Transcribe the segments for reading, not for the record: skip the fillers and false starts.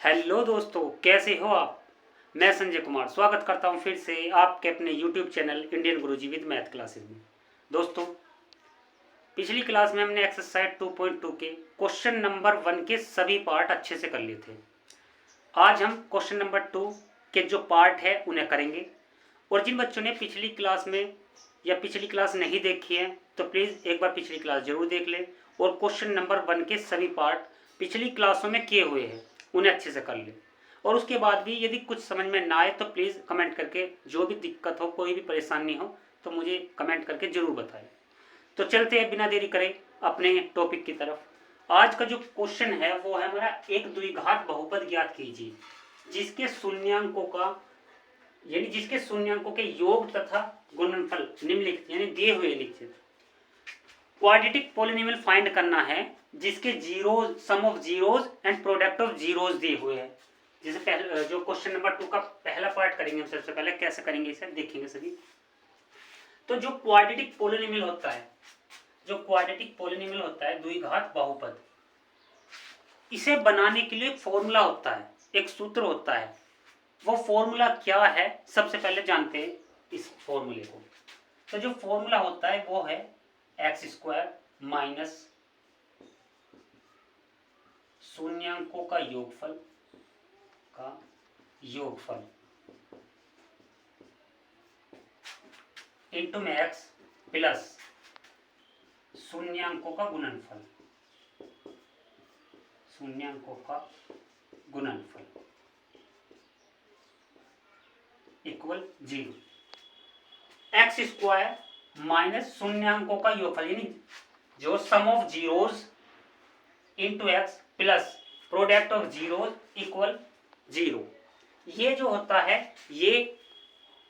Hello दोस्तों, कैसे हो आप। मैं संजय कुमार स्वागत करता हूं फिर से आपके अपने YouTube channel Indian Guruji with math classes में। दोस्तों, पिछली क्लास में हमने एक्सरसाइज 2.2 के क्वेश्चन नंबर 1 के सभी पार्ट अच्छे से कर लिए थे। आज हम क्वेश्चन नंबर 2 के जो पार्ट है उन्हें करेंगे। और जिन बच्चों ने पिछली क्लास में या पिछली क्लास नहीं देखी है तो प्लीज़ एक बार पिछली क्लास जरूर देख लें और क्वेश्चन नंबर 1 के सभी पार्ट पिछली क्लासों में किए हुए हैं उन्हें अच्छे से कर लें। और उसके बाद भी यदि कुछ समझ में ना आए तो प्लीज़ कमेंट करके जो भी दिक्कत हो, कोई भी परेशानी हो तो मुझे कमेंट करके ज़रूर बताएं। तो चलते हैं बिना देरी करें अपने टॉपिक की तरफ। आज का जो क्वेश्चन है वो है हमारा एक द्विघात बहुपद ज्ञात कीजिए जिसके शून्यांकों का यानी जिसके शून्यांकों के योग तथा गुणनफल निम्नलिखित यानी दिए हुए लिखित क्वाड्रेटिक पॉलिनोमियल फाइंड करना है जिसके zeros sum of zeros and product of zeros दिए हुए हैं। जैसे पहले जो क्वेश्चन नंबर 2 का पहला पार्ट करेंगे हम सबसे पहले कैसे करेंगे इसे देखेंगे सभी। तो जो क्वाड्रेटिक पॉलिनोमियल होता है द्विघात बहुपद, इसे बनाने के लिए एक फॉर्मूला होता है, एक सूत्र होता है। वो फॉर्मूला क्या है सबसे पहले जानते हैं इस फॉर्मूले को। तो जो फॉर्मूला होता है वो है एक्स स्क्वायर माइनस शून्यांकों का योगफल इंटू में एक्स प्लस शून्यांकों का गुणनफल इक्वल 0। एक्स स्क्वायर माइनस शून्यांकों का योगफल यानी जो sum of zeros into x plus product of zeros equal 0। ये जो होता है ये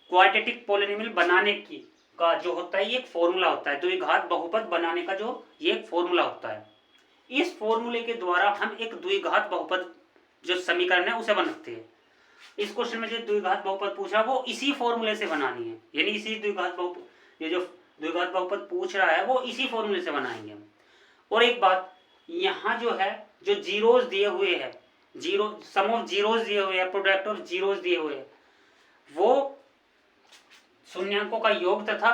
क्वाड्रेटिक पॉलिनोमियल बनाने की का जो होता है ये एक फॉर्मूला होता है। द्विघात बहुपद बनाने का जो ये एक फॉर्मूला होता है। इस फॉर्मूले के द्वारा हम एक द्विघात बहुपद जो समीकरण है उसे बनाते हैं। इस क्वेश्चन में जो द्विघात बहुपद पूछ रहा है वो इसी फॉर्मूले से बनानी है, यानी इसी द्विघात बहुपद ये जो द्विघात बहुपद पूछ रहा है वो इसी फॉर्मूले से बनाएंगे हम। और एक बात यहाँ जो है जो जीरोज दिए हुए हैं, जीरो सम ऑफ जीरोज दिए हुए हैं, प्रोडक्ट ऑफ जीरोज दिए हुए हैं, वो शून्यांकों का योग तथा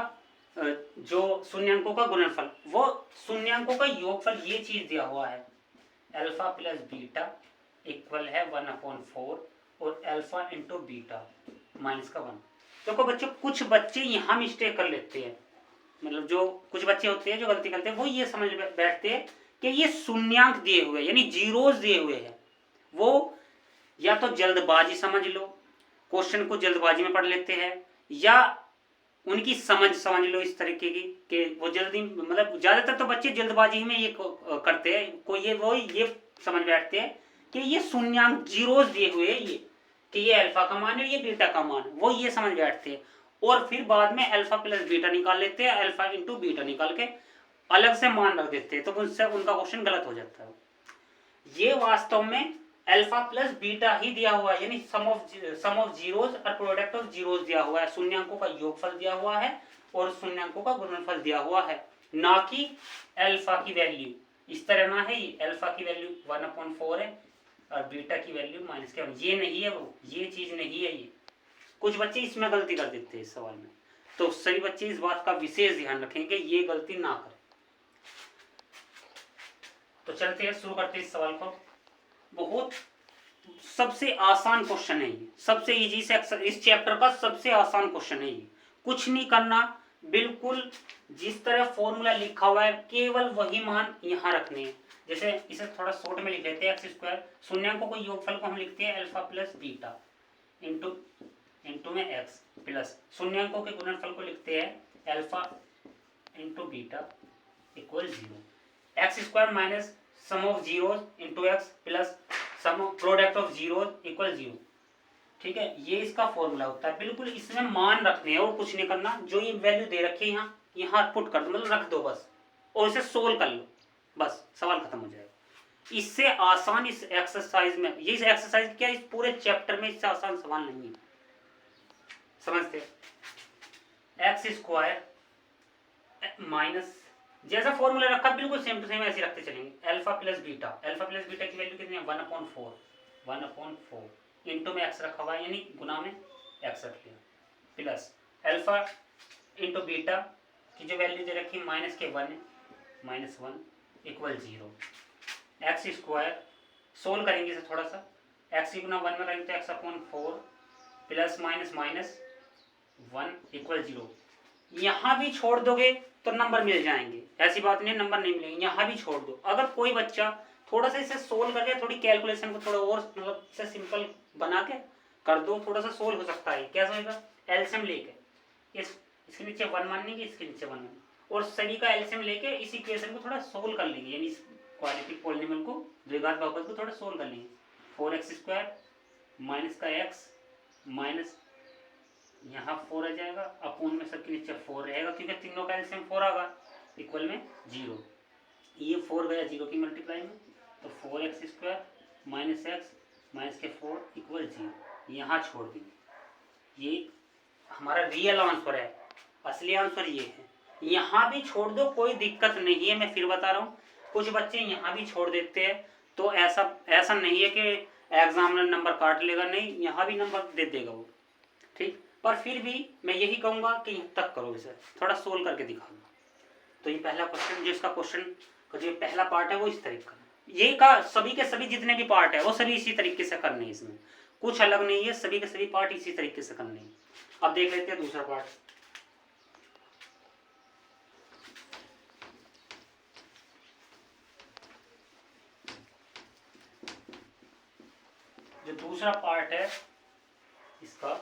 जो शून्यांकों का गुणनफल, वो शून्यांकों का योगफल ये चीज दिया हुआ है अल्फा प्लस बीटा इक्वल है 1/4 और अल्फा इंटू बीटा माइनस का 1। देखो बच्चों, कुछ बच्चे यहाँ मिस्टेक कर लेते हैं, मतलब जो कुछ बच्चे होते हैं जो गलती करते हैं वो ये समझ बैठते हैं कि ये शून्यांक दिए हुए यानी जीरोज दिए हुए हैं। वो या तो जल्दबाजी समझ लो, क्वेश्चन को जल्दबाजी में पढ़ लेते हैं, या उनकी समझ लो इस तरीके की कि वो जल्दी मतलब ज्यादातर तो बच्चे जल्दबाजी में ये करते हैं, कोई ये समझ बैठते हैं कि ये शून्यांक जीरोज दिए हुए ये कि ये अल्फा का मान है ये बीटा का मान है, वो ये समझ बैठते हैं। और फिर बाद में अल्फा प्लस बीटा निकाल लेते हैं, अल्फा इंटू बीटा निकाल के अलग से मान रख देते हैं, तो उनसे उनका क्वेश्चन गलत हो जाता है। ये वास्तव में अल्फा प्लस बीटा ही दिया हुआ है, यानी सम ऑफ जीरोज और प्रोडक्ट ऑफ जीरोज दिया हुआ है, शून्यांकों का योगफल दिया हुआ है और शून्यांकों का गुणनफल दिया हुआ है, ना कि अल्फा की वैल्यू इस तरह ना है। ये अल्फा की वैल्यू 1/4 है और बीटा की वैल्यू -1, ये नहीं है, वो ये चीज नहीं है। ये कुछ बच्चे इसमें गलती कर देते हैं इस सवाल में, तो सभी बच्चे इस बात का विशेष ध्यान रखें कि ये गलती ना करें। तो चलते हैं, शुरू करते हैं इस सवाल को। बहुत सबसे आसान क्वेश्चन है ये, सबसे इजी से इस चैप्टर का सबसे आसान क्वेश्चन है ये। कुछ नहीं करना, बिल्कुल जिस तरह फॉर्मूला लिखा हुआ है केवल वही मान यहाँ रखने हैं। जैसे इसे थोड़ा शॉर्ट में लिख लेते हैं, एक्स स्क्वायर शून्यांकों को योगफल को हम लिखते हैं अल्फा प्लस बीटा इंटू में एक्स प्लस शून्यांकों के गुणनफल को लिखते हैं alpha into beta equal 0। X square minus sum of zeros into x plus sum of product of zeros equal 0। ठीक है, ये इसका फॉर्मूला होता है। बिल्कुल इसमें मान रखने हैं और कुछ नहीं करना। जो ये वैल्यू दे रखी है यहाँ पुट कर दो, मतलब रख दो बस, और इसे सोल्व कर लो, बस सवाल खत्म हो जाएगा। इससे आसान इस एक्सरसाइज में, ये इस एक्सरसाइज क्या इस पूरे चैप्टर में इससे आसान सवाल नहीं है, समझते। एक्स स्क्वायर माइनस जैसा फॉर्मूला रखा बिल्कुल सेम टू सेम ऐसे रखते चलेंगे, अल्फा प्लस बीटा की वैल्यू कितनी है 1/4 1/4 इंटू में एक्स रखा हुआ है, यानी गुना में एक्स रख लिया, प्लस अल्फा इंटू बीटा की जो वैल्यू दे रखी माइनस के 1 -1 इक्वल 0। एक्स स्क्वायर सोल्व करेंगे इसे थोड़ा सा, एक्स की गुना 1 में करेंगे तो x/4 plus minus minus 1 equal 0। यहाँ भी छोड़ दोगे तो नंबर मिल जाएंगे, ऐसी बात नहीं नंबर नहीं मिलेंगे, यहाँ भी छोड़ दो। अगर कोई बच्चा थोड़ा सा इसे सोल्व करके थोड़ी कैलकुलेशन को थोड़ा और मतलब इसे सिंपल बना के कर दो, थोड़ा सा सोल्व हो सकता है। कैसे होगा? एलसीएम लेके इसके नीचे 1 मानेंगे, इसके नीचे 1 और सभी का एलसीएम लेके इस इक्वेशन को थोड़ा सोल्व कर लेंगे, यानी इस क्वाड्रेटिक पॉलिनोमियल को द्विघात बहुपद को थोड़ा सोल्व कर लेंगे। 4x² माइनस का x माइनस यहाँ 4 आ जाएगा, अपूर्ण में सबके नीचे 4 रहेगा क्योंकि तीनों का एलसीएम 4 आएगा, इक्वल में 0। ये 4 गया 0 की मल्टीप्लाई में, तो 4x² माइनस x माइनस के 4 इक्वल 0। यहाँ छोड़ देंगे, ये हमारा रियल आंसर है, असली आंसर ये है। यहाँ भी छोड़ दो कोई दिक्कत नहीं है, मैं फिर बता रहा हूँ। कुछ बच्चे यहाँ भी छोड़ देते हैं तो ऐसा नहीं है कि एग्जामिनर नंबर काट लेगा, नहीं, यहाँ भी नंबर दे देगा वो, ठीक। पर फिर भी मैं यही कहूँगा कि यहाँ तक करो, इसे थोड़ा सोल्व करके दिखाऊंगा। तो ये पहला क्वेश्चन, जो इसका क्वेश्चन का जो पहला पार्ट है वो इस तरीके का, ये का सभी के सभी जितने भी पार्ट है वो सभी इसी तरीके से करने हैं, इसमें कुछ अलग नहीं है, सभी के सभी पार्ट इसी तरीके से करने हैं। अब देख लेते हैं दूसरा पार्ट। जो दूसरा पार्ट है इसका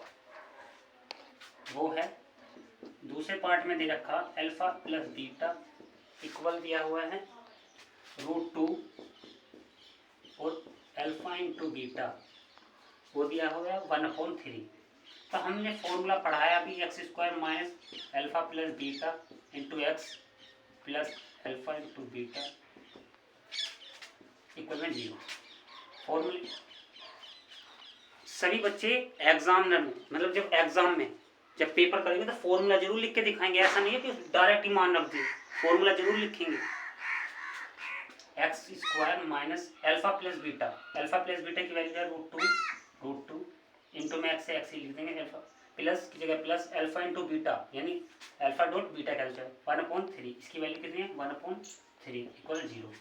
वो है, दूसरे पार्ट में दे रखा अल्फा प्लस बीटा इक्वल दिया हुआ है √2 और अल्फा इंटू बीटा वो दिया हुआ है 1/3। तो हमने फॉर्मूला पढ़ाया अभी, x² minus alpha plus beta into x plus alpha into beta equal में 0। फॉर्मूले सभी बच्चे एग्जामिनर में, मतलब जब एग्जाम में जब पेपर करेंगे तो फॉर्मूला जरूर लिख के दिखाएंगे, ऐसा नहीं है कि डायरेक्ट ही मान रख दिए, फॉर्मूला जरूर लिखेंगे। x² minus alpha plus beta, alpha plus beta की वैल्यू है √2 इंटू में x से x ही लिख देंगे, अल्फा प्लस की जगह प्लस अल्फा इंटू बीटा, यानी अल्फा डॉट बीटा कैलकुलेट 1/3, इसकी वैल्यू कितनी है 1/3 इक्वल 0।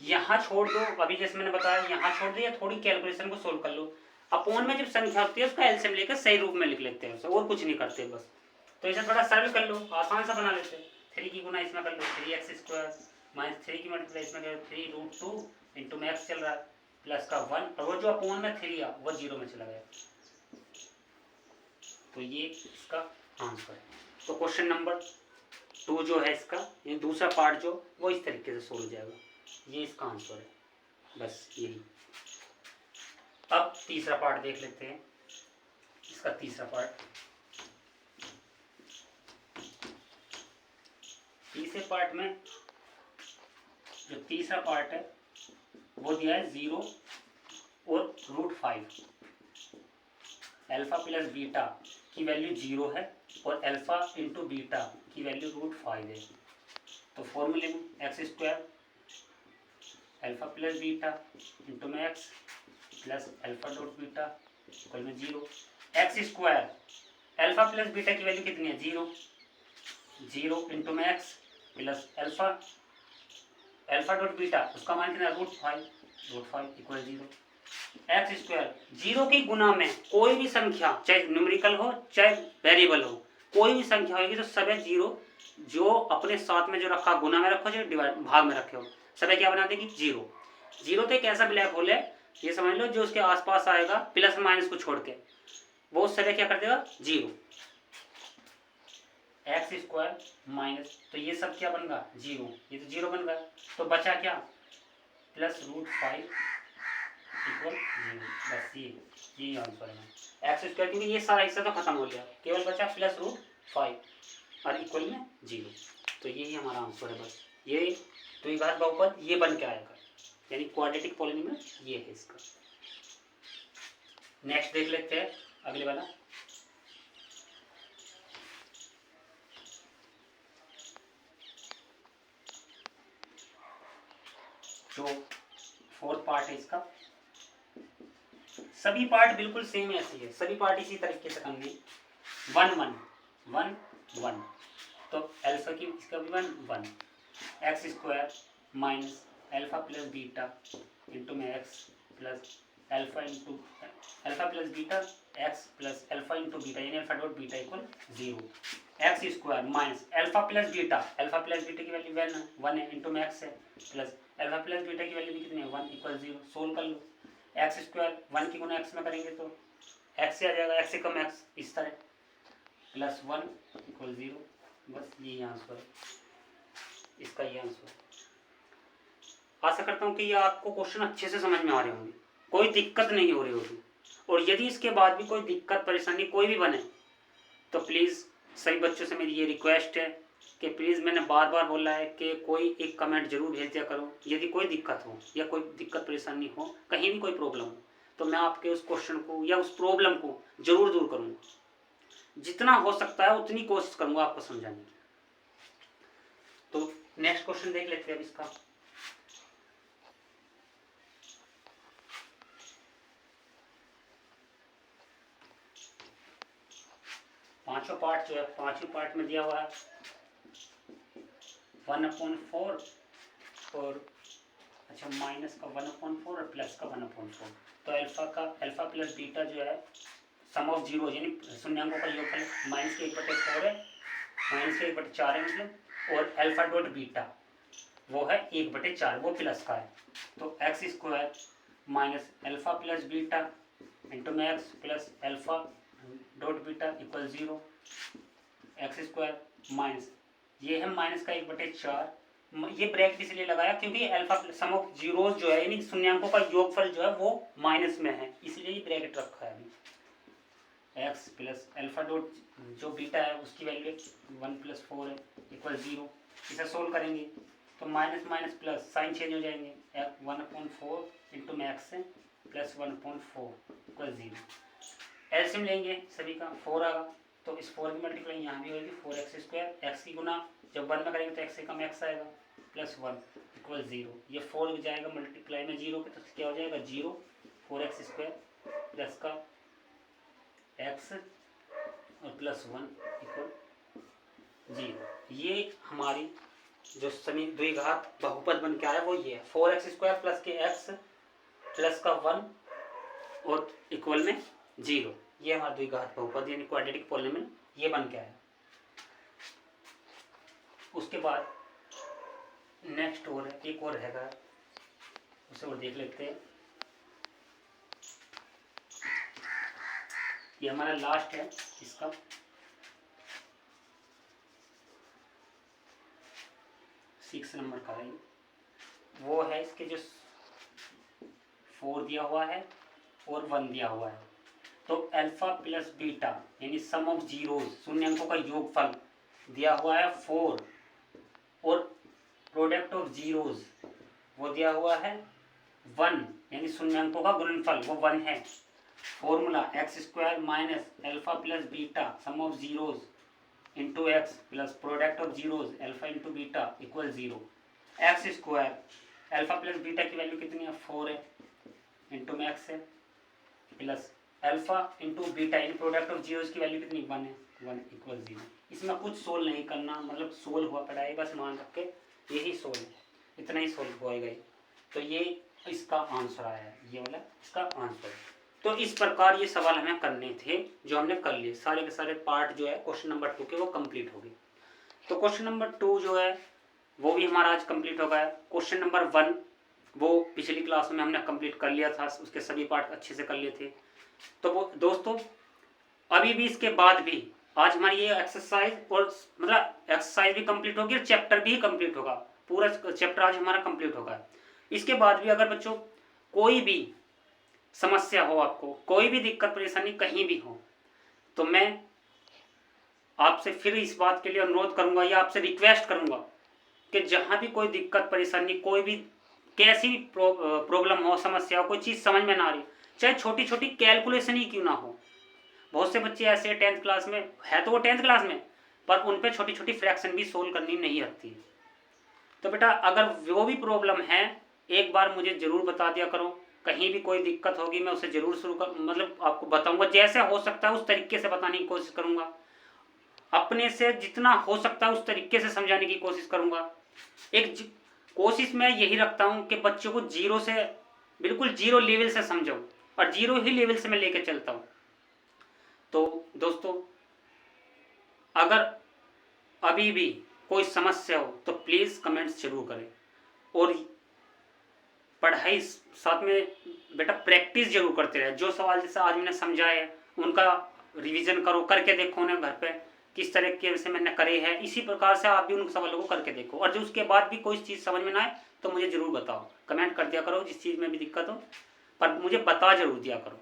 यहाँ छोड़ दो, अभी जैसे मैंने बताया यहाँ छोड़ दो, या थोड़ी कैलकुलेशन को सोल्व कर लो। अपोन में जब संख्या होती है उसका एलसीएम लेकर सही रूप में लिख लेते हैं, और कुछ नहीं करते बस। तो इसे थोड़ा सरल कर लो, आसान सा बना लेते हैं। 3 की गुना इसमें कर लो, 3x² माइनस 3 की मल्टीप्लाई इसमें कर 3√2 इंटू में x चल रहा है प्लस का 1, और वो जो अपोन में 3 आ वो 0 में चला गया। तो ये इसका आंसर है। तो क्वेश्चन नंबर 2 जो है इसका, ये दूसरा पार्ट जो वो इस तरीके से सोल्व हो जाएगा, ये इसका आंसर है, बस यही। अब तीसरा पार्ट देख लेते हैं, इसका तीसरा पार्ट। तीसरे पार्ट में जो तीसरा पार्ट है वो दिया है 0 और √5। अल्फा प्लस बीटा की वैल्यू 0 है और अल्फा इंटू बीटा की वैल्यू √5 है। तो फॉर्मूले में x² alpha plus beta into में x plus alpha dot beta equal में 0। x² अल्फा प्लस बीटा की वैल्यू कितनी है 0 इंटू में x plus alpha dot beta उसका मान कितना √5 इक्वल 0। x² 0 की गुना में कोई भी संख्या, चाहे न्यूमेरिकल हो चाहे वेरिएबल हो, कोई भी संख्या होगी तो सभी 0 जो अपने साथ में जो रखा गुना में रखो, चाहे डिवाइड भाग में रखे हो, सभी क्या बना देगी 0। 0 तो एक ऐसा ब्लैक होल है, ये समझ लो, जो उसके आसपास आएगा प्लस माइनस को छोड़ के वो सभी क्या कर देगा 0। x² माइनस, तो ये सब क्या बन गया 0, ये तो 0 बन गया, तो बचा क्या प्लस √5 इक्वल 0। बस ये आंसर है x² क्योंकि ये सारा हिस्सा तो खत्म हो गया, केवल बचा प्लस √5 और इक्वल में 0। तो यही हमारा आंसर है, बस ये द्विघात बहुपद ये बन के आएगा, यानी क्वाड्रेटिक पॉलिनोमियल ये है इसका। नेक्स्ट देख लेते हैं अगले वाला। जो फोर्थ पार्ट है इसका, सभी पार्ट बिल्कुल सेम ऐसे है, सभी पार्ट इसी तरीके से करने 1 1 1 1, तो अल्फा की इसका भी 1 1 x square minus alpha plus beta into में x plus alpha into alpha plus beta x plus alpha into beta यानी alpha dot beta equal 0, x square minus alpha plus beta की वैल्यू 1 है into में x है plus alpha plus beta की value भी कितनी है 1 इक्वल 0, सोल्व कर लो। एक्स स्क्वायर 1 की गुना एक्स में करेंगे तो एक्स से आ जाएगा, एक्स से कम एक्स, इस तरह प्लस 1 इक्वल 0, बस ये आंसर है, इसका ये आंसर है। आशा करता हूँ कि ये आपको क्वेश्चन अच्छे से समझ में आ रहे होंगे, कोई दिक्कत नहीं हो रही होगी, और यदि इसके बाद भी कोई दिक्कत परेशानी कोई भी बने तो प्लीज़ सभी बच्चों से मेरी ये रिक्वेस्ट है कि प्लीज़, मैंने बार बार बोला है कि कोई एक कमेंट जरूर भेज दिया करो, यदि कोई दिक्कत हो या कोई दिक्कत परेशानी हो, कहीं भी कोई प्रॉब्लम हो, तो मैं आपके उस क्वेश्चन को या उस प्रॉब्लम को जरूर दूर करूँगा, जितना हो सकता है उतनी कोशिश करूँगा आपको समझाने की। तो नेक्स्ट क्वेश्चन देख लेते हैं अब इसका। पांचों पार्ट जो है, पांचों पार्ट में दिया हुआ है 1/4 और अच्छा माइनस का 1/4 और प्लस का 1/4, तो अल्फा प्लस बीटा जो है सम ऑफ जीरो यानी शून्यांकों का योगफल माइनस के 1/4 है, माइनस के 1/4 है मतलब, और अल्फा डॉट बीटा वो है 1/4, वो प्लस का है, तो x square minus alpha plus beta into में x plus alpha dot beta equal 0, x square minus ये है माइनस का 1/4, ये ब्रैकेट इसलिए लगाया क्योंकि अल्फा सम ऑफ जीरोस जो है यानी शून्यांकों का योगफल जो है वो माइनस में है, इसलिए ये ब्रैकेट रखा है अभी। एक्स प्लस अल्फा डॉट जो बीटा है उसकी वैल्यू 1+4 है इक्वल 0, इसे सोल्व करेंगे तो minus minus plus sign change हो जाएंगे, 1/4 इंटू में एक्स है प्लस 1/4 इक्वल 0, एलसीएम लेंगे सभी का 4 आएगा, तो इस 4 की मल्टीप्लाई यहाँ भी होगी 4x स्क्वायर, एक्स की गुना जब 1 में करेंगे तो x से कम x आएगा प्लस 1 इक्वल 0, ये 4 जाएगा मल्टीप्लाई में 0 पे तो क्या हो जाएगा 0, 4x स्क्वायर प्लस का x और प्लस 1 इक्वल 0। ये हमारी जो समी द्विघात बहुपद बन के आया वो ये है 4x स्क्वायर प्लस के x प्लस का 1 और इक्वल में 0, ये हमारा द्विघात बहुपद यानी क्वाड्रेटिक पॉलिनोमियल ये बन के आया। उसके बाद नेक्स्ट और है, एक और रहेगा उसे और देख लेते हैं, ये हमारा लास्ट है इसका, सिक्स नंबर का है, वो है इसके जो 4 दिया हुआ है और 1 दिया हुआ है, तो अल्फा प्लस बीटा यानी सम ऑफ जीरोस शून्यांकों का योगफल दिया हुआ है 4 और प्रोडक्ट ऑफ जीरोस वो दिया हुआ है 1 यानी शून्यांकों का गुणनफल वो 1 है। Formula x square minus alpha plus beta some of zeros into x plus product of zeros alpha into beta equal 0, x square alpha plus beta की वैल्यू कितनी है 4 है इंटू में एक्स है प्लस अल्फा इंटू बीटा यानी product of zeros की value कितनी 1 है 1 इक्वल 0। इसमें कुछ सोल्व नहीं करना, मतलब सोल्व हुआ पड़ा है, बस मान रख के यही सोल्व है, इतना ही सोल्व होएगा। तो ये इसका आंसर आया है, ये वाला इसका आंसर है। तो इस प्रकार ये सवाल हमें करने थे जो हमने कर लिए, सारे के सारे पार्ट जो है क्वेश्चन नंबर 2 के वो कंप्लीट हो गए। तो क्वेश्चन नंबर 2 जो है वो भी हमारा आज कंप्लीट हो गया। क्वेश्चन नंबर 1 वो पिछली क्लास में हमने कंप्लीट कर लिया था, उसके सभी पार्ट अच्छे से कर लिए थे। तो वो दोस्तों अभी भी इसके बाद भी आज हमारी ये एक्सरसाइज और मतलब एक्सरसाइज भी कंप्लीट होगी और चैप्टर भी कंप्लीट होगा, पूरा चैप्टर आज हमारा कंप्लीट होगा। इसके बाद भी अगर बच्चों कोई भी समस्या हो, आपको कोई भी दिक्कत परेशानी कहीं भी हो, तो मैं आपसे फिर इस बात के लिए अनुरोध करूंगा या आपसे रिक्वेस्ट करूंगा कि जहां भी कोई दिक्कत परेशानी, कोई भी कैसी प्रॉब्लम हो, समस्या हो, कोई चीज़ समझ में ना आ रही, चाहे छोटी छोटी कैलकुलेशन ही क्यों ना हो। बहुत से बच्चे ऐसे 10th क्लास में है, तो वो 10th क्लास में, पर उन पे छोटी छोटी फ्रैक्शन भी सोल्व करनी नहीं आती है। तो बेटा अगर वो भी प्रॉब्लम है एक बार मुझे ज़रूर बता दिया करो, कहीं भी कोई दिक्कत होगी मैं उसे ज़रूर शुरू कर मतलब आपको बताऊंगा, जैसे हो सकता है उस तरीके से बताने की कोशिश करूंगा, अपने से जितना हो सकता है उस तरीके से समझाने की कोशिश करूंगा। कोशिश मैं यही रखता हूं कि बच्चों को जीरो से बिल्कुल जीरो लेवल से समझो और जीरो ही लेवल से मैं लेके चलता हूं। तो दोस्तों, अगर अभी भी कोई समस्या हो तो प्लीज़ कमेंट्स जरूर करें, और पढ़ाई साथ में बेटा प्रैक्टिस जरूर करते रहे। जो सवाल जैसे आज मैंने समझाए है उनका रिवीजन करो, करके देखो उन्हें घर पे किस तरह के से मैंने करे हैं, इसी प्रकार से आप भी उन सवालों को करके देखो। और जो उसके बाद भी कोई चीज़ समझ में ना आए तो मुझे ज़रूर बताओ, कमेंट कर दिया करो जिस चीज़ में भी दिक्कत हो, पर मुझे बता जरूर दिया करो,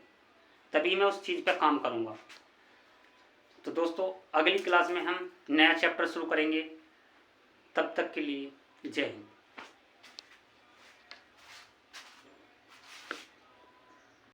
तभी मैं उस चीज़ पर काम करूँगा। तो दोस्तों, अगली क्लास में हम नया चैप्टर शुरू करेंगे, तब तक के लिए जय हिंद।